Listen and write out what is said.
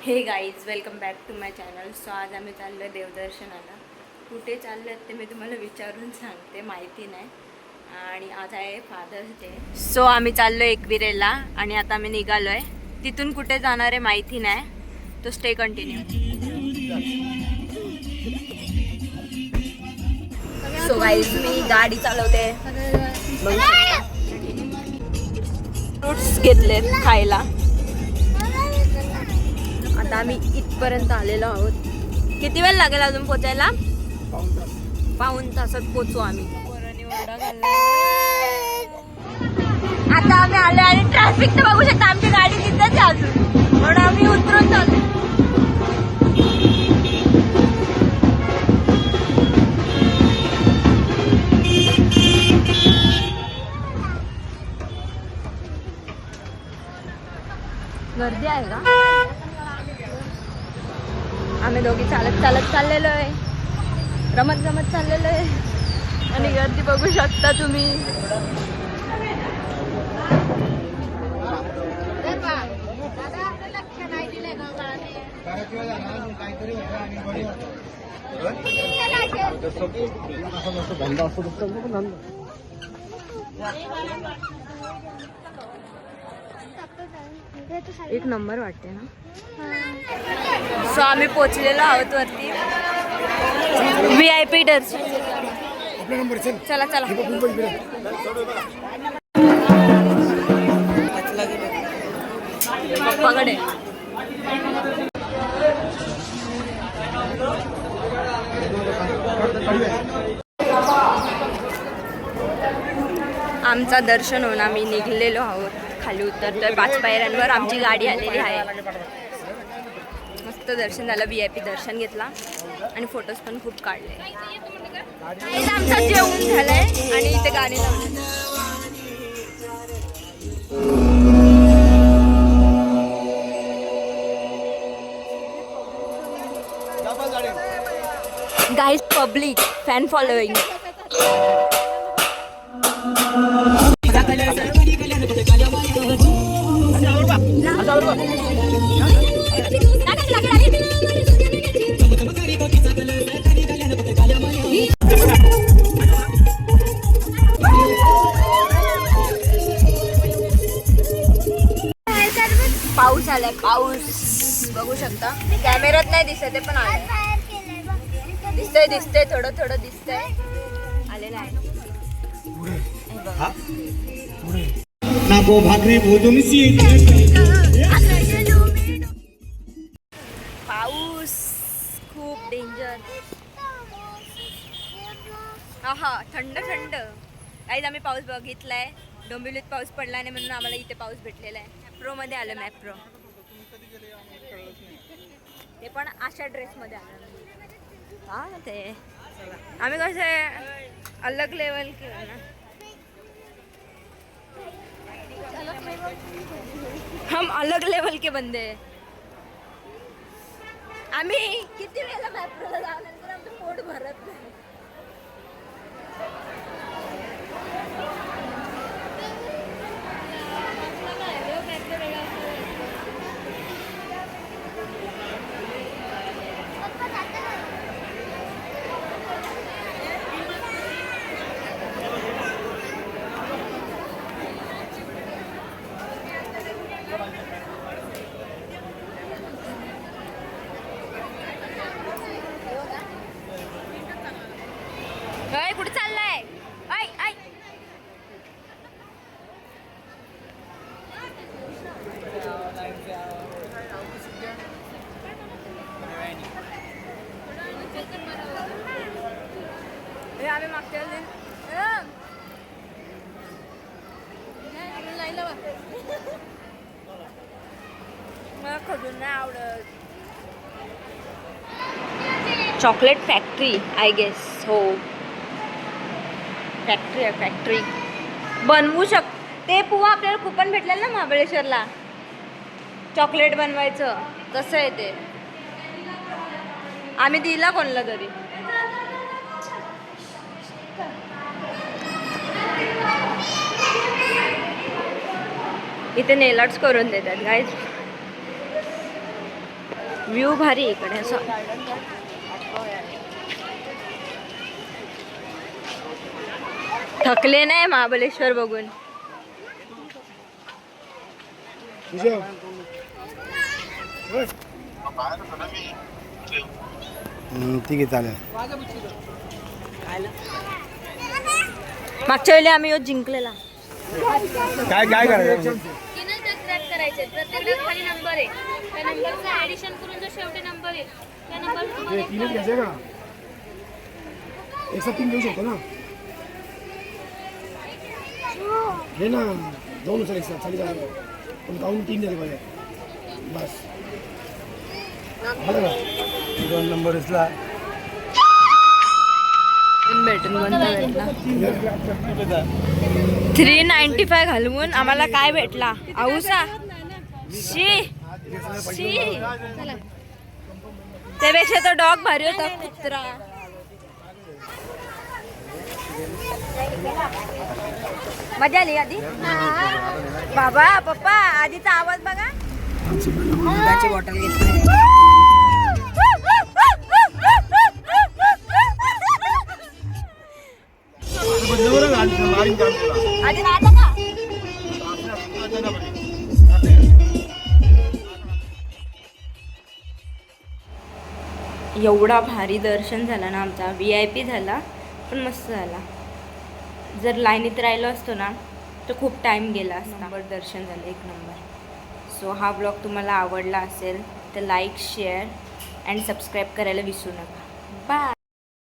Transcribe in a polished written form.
हे guys welcome back to my channel. So आज आम्ही चाललो आहे देवदर्शनाला. कुठे चाललो आहेत ते मी तुम्हाला विचारून सांगते, माहिती नाही. आणि आज आहे फादर्स डे. सो आम्ही चाललो एकविरेला आणि आता आम्ही निघालो आहे. तिथून कुठे जाणार आहे माहिती नाही, तो स्टे कंटिन्यू. सो गाईज मी गाडी चालवते. फ्रूट्स घेतलेत खायला. आता आम्ही इथपर्यंत आलेलो आहोत. किती वेळ लागेल अजून पोचायला? पाऊण तासात पोचू आम्ही. आता आम्ही आलो आणि ट्रॅफिक तर बघू शकता, आमची गाडी तिथेच आहे अजून, म्हणून आम्ही उतरून चालू. गर्दी आहे का? आम्ही दोघी चालत चालत चाललेलो आहे, रमत रमत चाललेलो आहे आणि गर्दी बघू शकता तुम्ही. एक नंबर वाटते ना. सो आम्ही पोचलेलो आहोत वरती. VIP दर्शन. चला चला. पप्पाकडे आमचा दर्शन होऊन आम्ही निघलेलो आहोत. खाली उतरतोय 5 पायऱ्यांवर. आमची गाडी आलेली आहे. मस्त दर्शन झालं. VIP दर्शन घेतला आणि फोटोज पण खूप काढले. आमचं जेवण झालंय आणि इथे गाणी लावली. Guys public fan following. पाऊस आलाय, पाऊस बघू शकता. कॅमेऱ्यात नाही दिसत पण आलाय. दिसतंय दिसतंय थोडं थोडं दिसतंय. आलेलं आहे. पाऊस खूप डेंजर. हा थंड थंड. काहीच आम्ही पाऊस बघितलाय. डोंबिवलीत पाऊस पडला नाही म्हणून आम्हाला इथे पाऊस भेटलेला आहे. मॅप्रो मध्ये आलं. मॅप्रो ते पण अशा ड्रेसमध्ये आलं. हा ते आम्ही कसे अलग लेवल केलं ना. हम अलग लेवल के बंदे. आम्ही किती वेळेला मॅप्रोला जाऊनंतर आमचं पोट भरत नाही. कुठे चाललाय? ऐ ऐ आम्ही मागच्या मला खजूर नाही आवडत. Chocolate factory I guess. हो फॅक्टरी आहे. फॅक्टरी बनवू ते पुवा आपल्याला कुपन भेटलेलं ना महाबळेश्वरला चॉकलेट बनवायचं. तसं आहे ते. आम्ही दिला कोणाला तरी. इथे नेल आर्ट्स करून देतात गाईज. व्ह्यू भारी इकडे असं. थकले नाही महाबळेश्वर बघून. ठीक आहे चालेल. मागच्या वेळी आम्ही जिंकलेला. काय काय करायचं करायचे प्रत्येक खाली नंबर आहे त्या नंबरचं ऍडिशन करून जो शेवटी नंबर येईल त्या नंबर तीनच घ्यायचे का एक साथ तीन घेऊ शकतो ना. घे ना दोन उचल एक साथ चालेल का पण काउंट तीन झाले पाहिजे बस. झालं का 2 नंबर असला भेटून कोणता भेटला 395 घालवून आम्हाला काय भेटला आऊसा. शी शी त्यापेक्षा तो डॉग भारी होता कुत्रा. मजा आली आधी बाबा पप्पा आधीचा आवाज बघा. दुधाची बॉटल घेतली. आधी राहता का एवढा भारी दर्शन झाला ना आमचा. VIP झाला पण मस्त झाला. जर लाईनीत राहिलो असतो ना तर खूप टाईम गेला असता. नंबर दर्शन झालं 1 नंबर. सो हा ब्लॉग तुम्हाला आवडला असेल तर लाईक शेअर अँड सबस्क्राईब करायला विसरू नका. बाय.